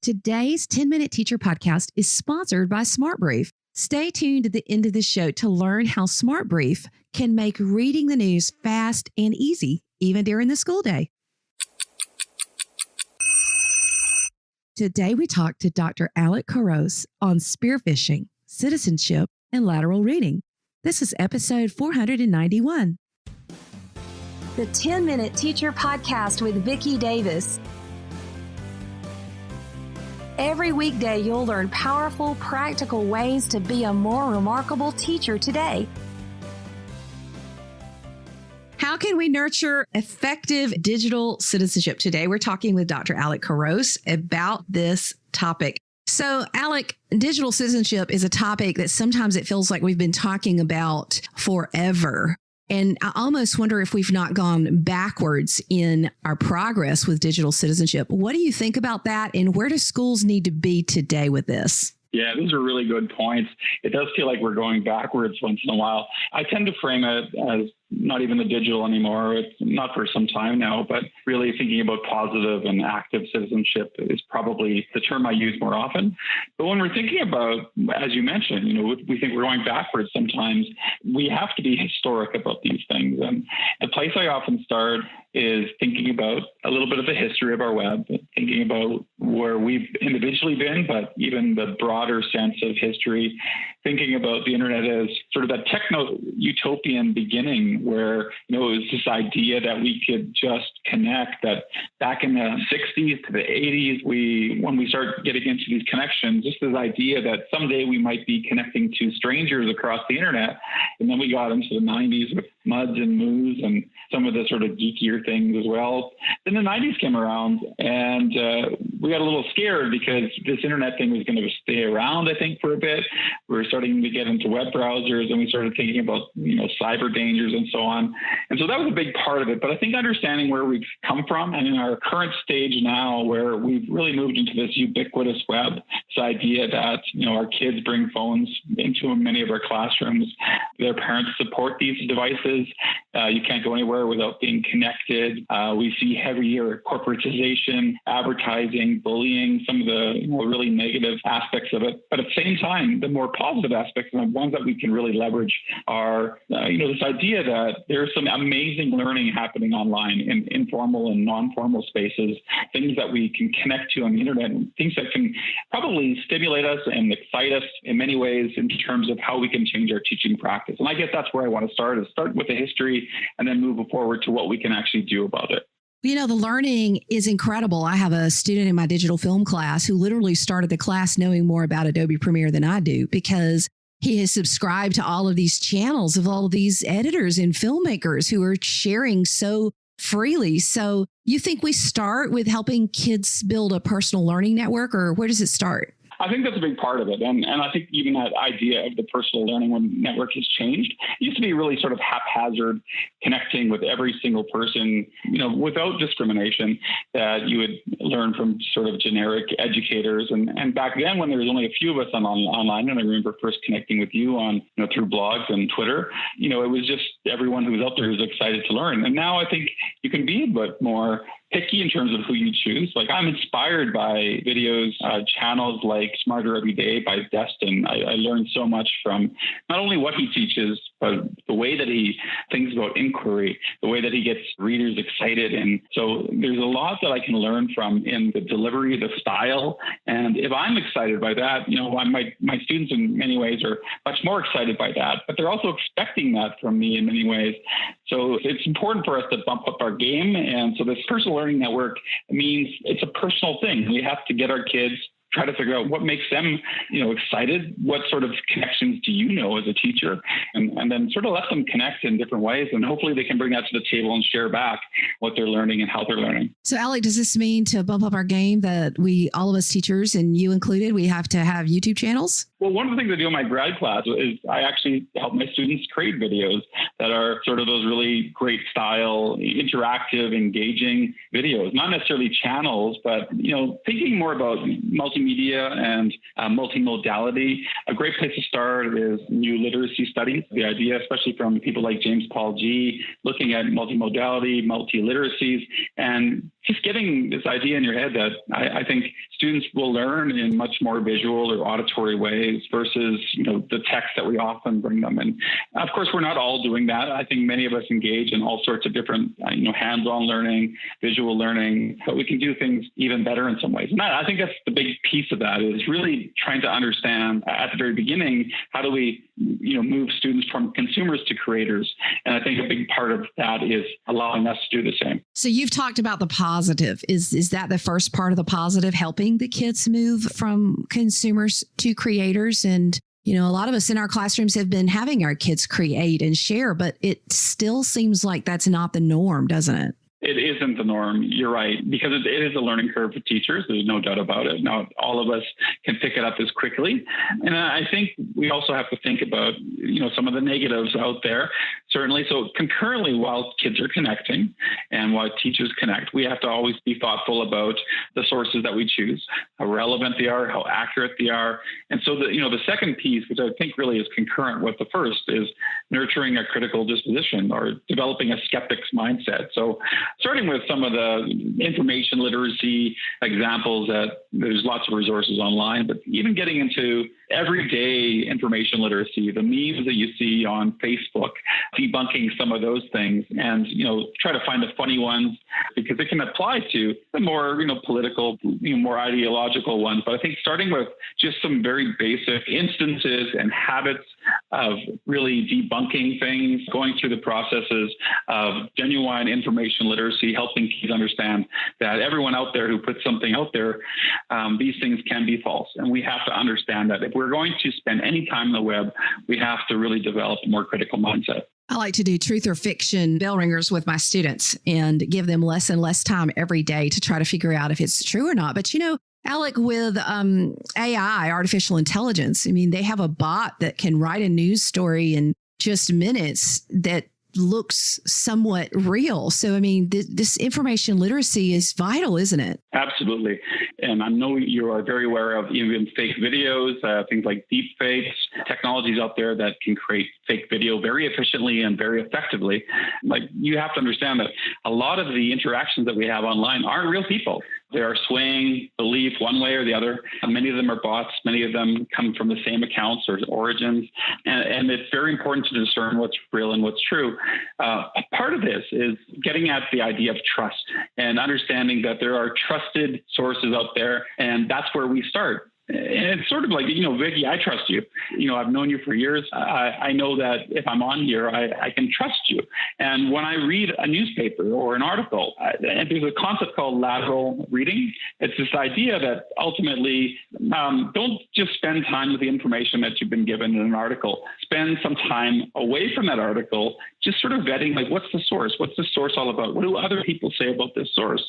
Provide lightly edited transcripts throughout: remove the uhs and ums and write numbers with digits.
Today's 10-Minute Teacher Podcast is sponsored by SmartBrief. Stay tuned at the end of the show to learn how SmartBrief can make reading the news fast and easy, even during the school day. Today we talk to Dr. Alec Couros on spearfishing, citizenship, and lateral reading. This is episode 491. The 10-Minute Teacher Podcast with Vicki Davis. Every weekday, you'll learn powerful, practical ways to be a more remarkable teacher today. How can we nurture effective digital citizenship? Today, we're talking with Dr. Alec Couros about this topic. So, Alec, digital citizenship is a topic that sometimes it feels like we've been talking about forever. And I almost wonder if we've not gone backwards in our progress with digital citizenship. What do you think about that? And where do schools need to be today with this? Yeah, those are really good points. It does feel like we're going backwards once in a while. I tend to frame it as not even the digital anymore. It's not for some time now, but really thinking about positive and active citizenship is probably the term I use more often. But when we're thinking about, as you mentioned, we think we're going backwards sometimes. We have to be historic about these things. And the place I often start is thinking about a little bit of the history of our web, thinking about where we've individually been, but even the broader sense of history, thinking about the internet as sort of that techno-utopian beginning where, it was this idea that we could just connect, that back in the 60s to the 80s, when we start getting into these connections, just this idea that someday we might be connecting to strangers across the internet. And then we got into the 90s with MUDs and MOOCs and some of the sort of geekier things as well. Then the 90s came around and we got a little scared because this internet thing was going to stay around, I think, for a bit. We were starting to get into web browsers and we started thinking about, cyber dangers and so on. And so that was a big part of it. But I think understanding where we've come from and in our current stage now where we've really moved into this ubiquitous web, this idea that, our kids bring phones into many of our classrooms. Their parents support these devices. You can't go anywhere without being connected. We see heavier corporatization, advertising, bullying, some of the really negative aspects of it. But at the same time, the more positive aspects and the ones that we can really leverage are, this idea that there's some amazing learning happening online in informal and non-formal spaces, things that we can connect to on the internet, and things that can probably stimulate us and excite us in many ways in terms of how we can change our teaching practice. And I guess that's where I want to start with the history and then move forward to what we can actually do about it. The learning is incredible. I have a student in my digital film class who literally started the class knowing more about Adobe Premiere than I do because he has subscribed to all of these channels of all of these editors and filmmakers who are sharing so freely. So you think we start with helping kids build a personal learning network, or where does it start? I think that's a big part of it. And I think even that idea of the personal learning network has changed. It used to be really sort of haphazard, connecting with every single person, without discrimination, that you would learn from sort of generic educators. And back then, when there was only a few of us online, and I remember first connecting with you on, through blogs and Twitter, it was just everyone who was out there was excited to learn. And now I think you can be a bit more picky in terms of who you choose. Like I'm inspired by videos, channels like Smarter Every Day by Destin. I learned so much from not only what he teaches, but the way that he thinks about inquiry, the way that he gets readers excited. And so there's a lot that I can learn from in the delivery, the style. And if I'm excited by that, my students in many ways are much more excited by that, but they're also expecting that from me in many ways. So it's important for us to bump up our game. And so this personal learning network means it's a personal thing. We have to get our kids try to figure out what makes them, excited. What sort of connections do you know as a teacher? And then sort of let them connect in different ways. And hopefully they can bring that to the table and share back what they're learning and how they're learning. So, Alec, does this mean to bump up our game that all of us teachers, and you included, we have to have YouTube channels? Well, one of the things I do in my grad class is I actually help my students create videos that are sort of those really great style, interactive, engaging videos, not necessarily channels, but, thinking more about multimedia and multimodality. A great place to start is new literacy studies. The idea, especially from people like James Paul G., looking at multimodality, multiliteracies, and just getting this idea in your head that I think students will learn in much more visual or auditory ways versus, the text that we often bring them. And of course, we're not all doing that. I think many of us engage in all sorts of different, hands-on learning, visual learning, but we can do things even better in some ways. And I think that's the big piece of that, is really trying to understand at the very beginning, how do we, move students from consumers to creators? And I think a big part of that is allowing us to do the same. So you've talked about the positive. Is that the first part of the positive, helping the kids move from consumers to creators? And, a lot of us in our classrooms have been having our kids create and share, but it still seems like that's not the norm, doesn't it? It isn't the norm. You're right, because it is a learning curve for teachers. There's no doubt about it. Not all of us can pick it up as quickly. And I think we also have to think about, some of the negatives out there, certainly. So concurrently, while kids are connecting and while teachers connect, we have to always be thoughtful about the sources that we choose, how relevant they are, how accurate they are. And so the second piece, which I think really is concurrent with the first, is nurturing a critical disposition or developing a skeptic's mindset. So starting with some of the information literacy examples that there's lots of resources online, but even getting into everyday information literacy, the memes that you see on Facebook, debunking some of those things, and try to find the funny ones, because it can apply to the more political, more ideological ones. But I think starting with just some very basic instances and habits of really debunking things, going through the processes of genuine information literacy, helping kids understand that everyone out there who puts something out there, these things can be false. And we have to understand that if we're going to spend any time on the web, we have to really develop a more critical mindset. I like to do truth or fiction bell ringers with my students and give them less and less time every day to try to figure out if it's true or not. But, Alec, with AI, artificial intelligence, they have a bot that can write a news story in just minutes that looks somewhat real. So, this information literacy is vital, isn't it? Absolutely. And I know you are very aware of even fake videos, things like deep fakes, technologies out there that can create fake video very efficiently and very effectively. Like, you have to understand that a lot of the interactions that we have online aren't real people. They are swaying belief one way or the other. Many of them are bots. Many of them come from the same accounts or origins. And it's very important to discern what's real and what's true. Part of this is getting at the idea of trust and understanding that there are trusted sources out there. And that's where we start. And it's sort of like, Vicky, I trust you. I've known you for years. I know that if I'm on here, I can trust you. And when I read a newspaper or an article, and there's a concept called lateral reading. It's this idea that ultimately, don't just spend time with the information that you've been given in an article. Spend some time away from that article, just sort of vetting, like, what's the source? What's the source all about? What do other people say about this source?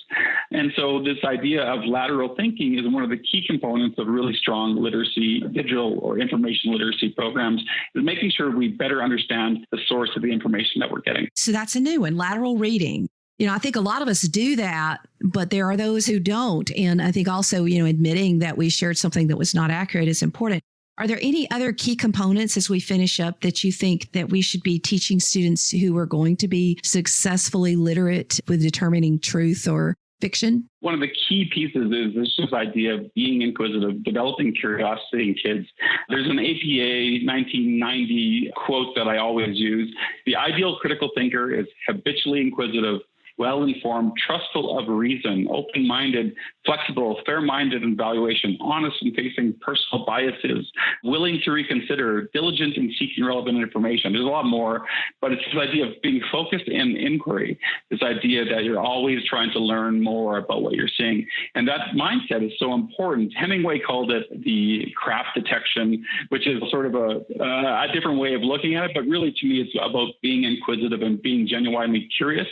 And so this idea of lateral thinking is one of the key components of really strong literacy, digital or information literacy programs, is making sure we better understand the source of the information that we're getting. So that's a new one, lateral reading. I think a lot of us do that, but there are those who don't. And I think also, admitting that we shared something that was not accurate is important. Are there any other key components as we finish up that you think that we should be teaching students who are going to be successfully literate with determining truth or fiction? One of the key pieces is this idea of being inquisitive, developing curiosity in kids. There's an APA 1990 quote that I always use. The ideal critical thinker is habitually inquisitive, well-informed, trustful of reason, open-minded, flexible, fair-minded in evaluation, honest in facing personal biases, willing to reconsider, diligent in seeking relevant information. There's a lot more, but it's this idea of being focused in inquiry, this idea that you're always trying to learn more about what you're seeing. And that mindset is so important. Hemingway called it the crap detection, which is sort of a different way of looking at it, but really to me it's about being inquisitive and being genuinely curious.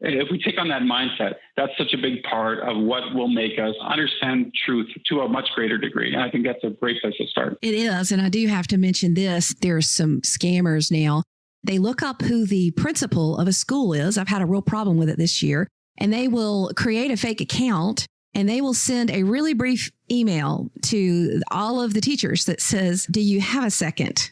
If we take on that mindset, that's such a big part of what will make us understand truth to a much greater degree. And I think that's a great place to start. It is. And I do have to mention this. There's some scammers now. They look up who the principal of a school is. I've had a real problem with it this year. And they will create a fake account and they will send a really brief email to all of the teachers that says, "Do you have a second?"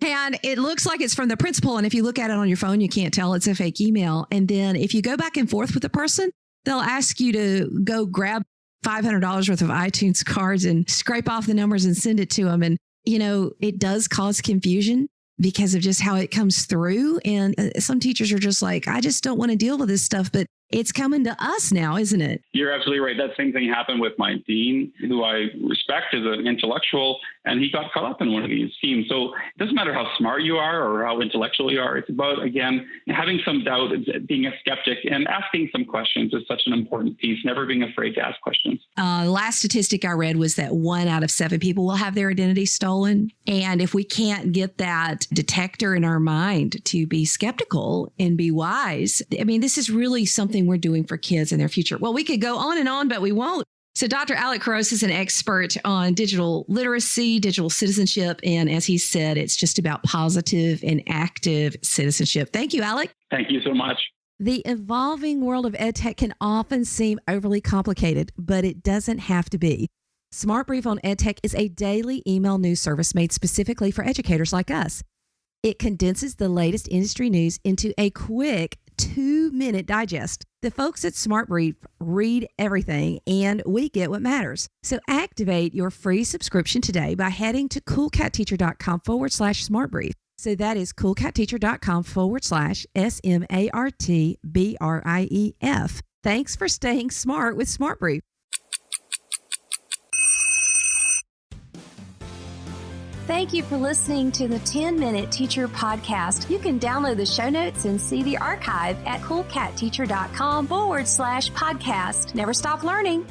And it looks like it's from the principal. And if you look at it on your phone, you can't tell it's a fake email. And then if you go back and forth with the person, they'll ask you to go grab $500 worth of iTunes cards and scrape off the numbers and send it to them. And, it does cause confusion because of just how it comes through. And some teachers are just like, I just don't want to deal with this stuff, but it's coming to us now, isn't it? You're absolutely right. That same thing happened with my dean, who I respect as an intellectual, and he got caught up in one of these schemes. So it doesn't matter how smart you are or how intellectual you are. It's about, again, having some doubt, being a skeptic, and asking some questions is such an important piece, never being afraid to ask questions. Last statistic I read was that 1 out of 7 people will have their identity stolen. And if we can't get that detector in our mind to be skeptical and be wise, I mean, this is really something we're doing for kids and their future. Well, we could go on, but we won't. So Dr. Alec Couros is an expert on digital literacy, digital citizenship. And as he said, it's just about positive and active citizenship. Thank you, Alec. Thank you so much. The evolving world of EdTech can often seem overly complicated, but it doesn't have to be. Smart Brief on EdTech is a daily email news service made specifically for educators like us. It condenses the latest industry news into a quick 2-minute digest. The folks at Smart Brief read everything, and we get what matters. So activate your free subscription today by heading to coolcatteacher.com/smartbrief. So that is coolcatteacher.com/SMARTBRIEF. Thanks for staying smart with Smart Brief. Thank you for listening to the 10-Minute Teacher Podcast. You can download the show notes and see the archive at coolcatteacher.com/podcast. Never stop learning.